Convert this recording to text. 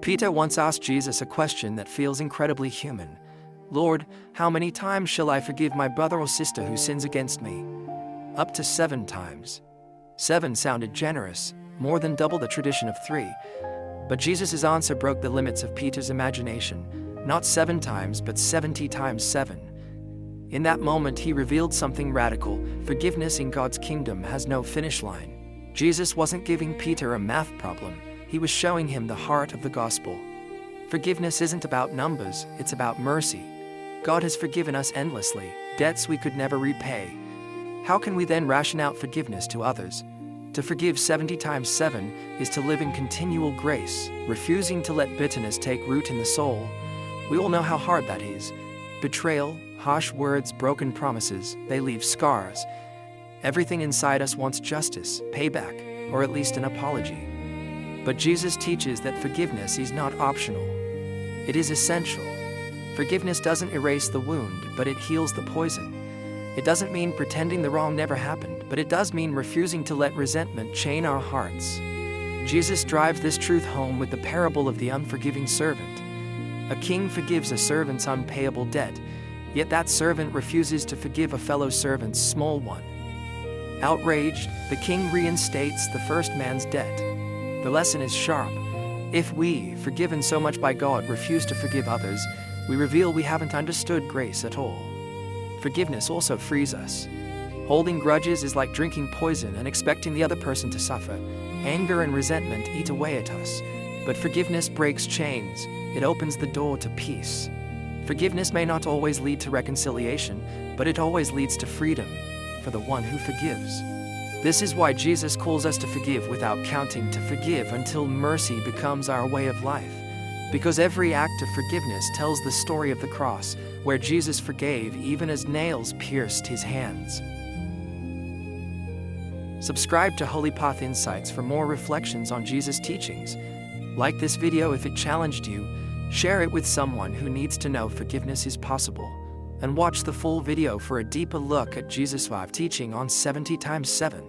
Peter once asked Jesus a question that feels incredibly human. "Lord, how many times shall I forgive my brother or sister who sins against me?" "Up to 7 times. 7 sounded generous, more than double the tradition of 3. But Jesus' answer broke the limits of Peter's imagination. Not 7 times, but 70 times 7. In that moment, he revealed something radical. Forgiveness in God's kingdom has no finish line. Jesus wasn't giving Peter a math problem. He was showing him the heart of the gospel. Forgiveness isn't about numbers, it's about mercy. God has forgiven us endlessly, debts we could never repay. How can we then ration out forgiveness to others? To forgive 70 times 7 is to live in continual grace, refusing to let bitterness take root in the soul. We all know how hard that is. Betrayal, harsh words, broken promises, they leave scars. Everything inside us wants justice, payback, or at least an apology. But Jesus teaches that forgiveness is not optional. It is essential. Forgiveness doesn't erase the wound, but it heals the poison. It doesn't mean pretending the wrong never happened, but it does mean refusing to let resentment chain our hearts. Jesus drives this truth home with the parable of the unforgiving servant. A king forgives a servant's unpayable debt, yet that servant refuses to forgive a fellow servant's small one. Outraged, the king reinstates the first man's debt. The lesson is sharp. If we, forgiven so much by God, refuse to forgive others, we reveal we haven't understood grace at all. Forgiveness also frees us. Holding grudges is like drinking poison and expecting the other person to suffer. Anger and resentment eat away at us, but forgiveness breaks chains. It opens the door to peace. Forgiveness may not always lead to reconciliation, but it always leads to freedom for the one who forgives. This is why Jesus calls us to forgive without counting, to forgive until mercy becomes our way of life. Because every act of forgiveness tells the story of the cross, where Jesus forgave even as nails pierced his hands. Subscribe to Holy Path Insights for more reflections on Jesus' teachings. Like this video if it challenged you, share it with someone who needs to know forgiveness is possible, and watch the full video for a deeper look at Jesus' teaching on 70 times 7.